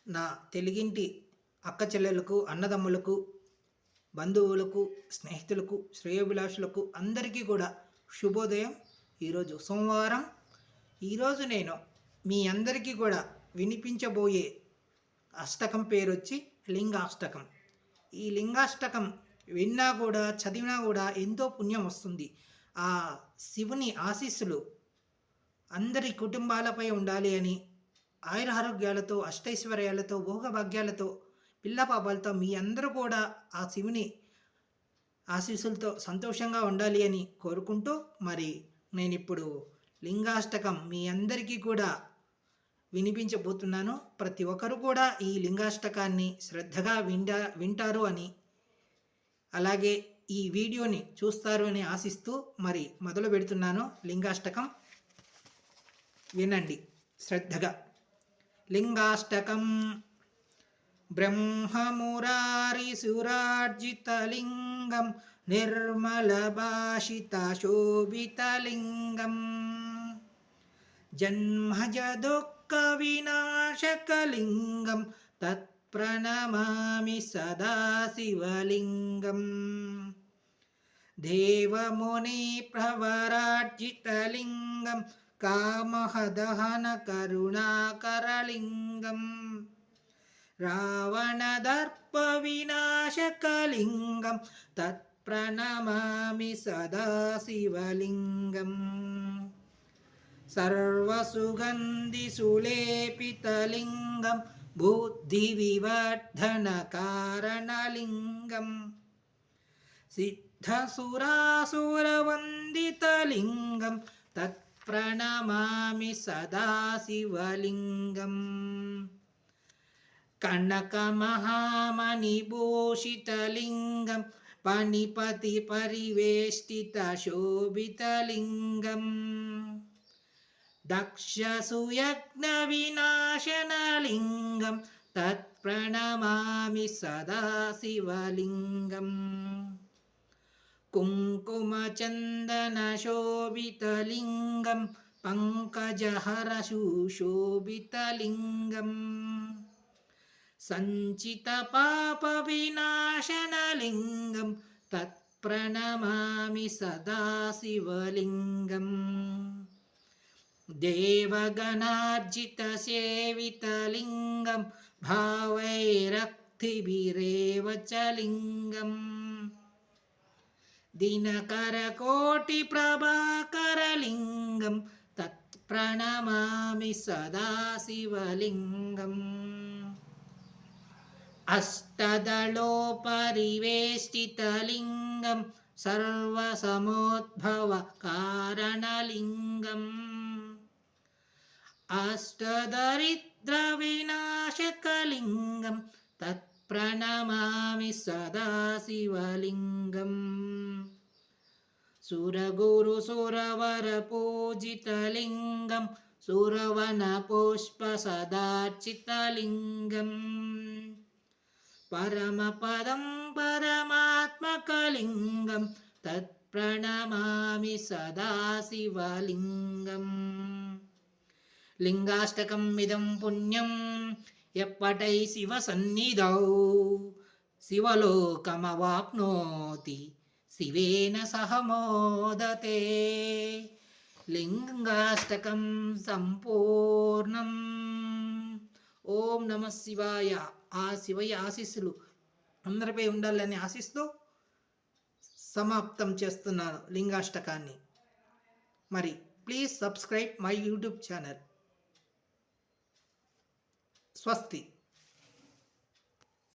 నా తెలుగింటి అక్క చెల్లెలకు, అన్నదమ్ములకు, బంధువులకు, స్నేహితులకు, శ్రేయోభిలాషులకు అందరికీ కూడా శుభోదయం. ఈరోజు సోమవారం. ఈరోజు నేను మీ అందరికీ కూడా వినిపించబోయే అష్టకం పేరొచ్చి లింగాష్టకం. ఈ లింగాష్టకం విన్నా కూడా, చదివినా కూడా ఎంతో పుణ్యం వస్తుంది. ఆ శివుని ఆశీస్సులు అందరి కుటుంబాలపై ఉండాలి అని, ఆయురారోగ్యాలతో, అష్టైశ్వర్యాలతో, భోగభాగ్యాలతో, పిల్లపాపాలతో మీ అందరూ కూడా ఆ శివుని ఆశీస్సులతో సంతోషంగా ఉండాలి అని కోరుకుంటూ, మరి నేనిప్పుడు లింగాష్టకం మీ అందరికీ కూడా వినిపించబోతున్నాను. ప్రతి ఒక్కరు కూడా ఈ లింగాష్టకాన్ని శ్రద్ధగా వింటారు అని, అలాగే ఈ వీడియోని చూస్తారు అని ఆశిస్తూ మరి మొదలు పెడుతున్నాను. లింగాష్టకం వినండి శ్రద్ధగా. లింగాష్టకం. బ్రహ్మమురారిసురార్జితలింగం నిర్మలభాషితశోభితలింగం జన్మజదుఃఖవినాశకలింగం తత్ప్రణమామి సదాశివలింగం. దేవమునిప్రవరార్జితలింగం కామహదహనకరుణాకరలింగం రావణదర్పవినాశకలింగం తత్ప్రణమామి సదాశివలింగం. సర్వసుగంధిసులేపితలింగం బుద్ధివివర్ధనకారణలింగం సిద్ధసురాసురవందితలింగం తత్ప్రణమామి సదాశివలింగం. కనకమహామణిభూషితలింగం పణిపతిపరివేష్టితశోభితలింగం దక్షసుయజ్ఞవినాశనలింగం తత్ప్రణమామి సదాశివలింగం. కుంకుమచందనశోభితలింగం పంకజహరసుశోభితలింగం సంచితపాపవినాశనలింగం తత్ప్రణమామి సదాశివలింగం. దేవగణార్జితసేవితలింగం భావైరక్తిభిరేవ చ లింగం దినకరకోటిప్రభాకరలింగం తత్ప్రణమామి సదాశివలింగం. అష్టదళోపరివేష్టితలింగం సర్వసమోద్భవకారణలింగం అష్టదరిద్రవినాశకలింగం తత్ప్రణమామి సదాశివలింగం. సురగురుసురవరపూజితలింగం సురవనపుష్పసదార్చితలింగం పరమపదం పరమాత్మకలింగం తత్ప్రణమామి సదాశివలింగం. లింగాష్టకం ఇదం పుణ్యం ఎప్పటై శివ సన్నిధౌ శివలోకమవాప్నోతి శివేన సహ మోదతే. లింగాష్టకం సంపూర్ణం. ఓం నమ శివాయ. ఆ శివయ్య ఆశీస్సులు అందరిపై ఉండాలని ఆశిస్తూ సమాప్తం చేస్తున్నాను లింగాష్టకాన్ని. మరి please subscribe my YouTube channel. స్వస్తి.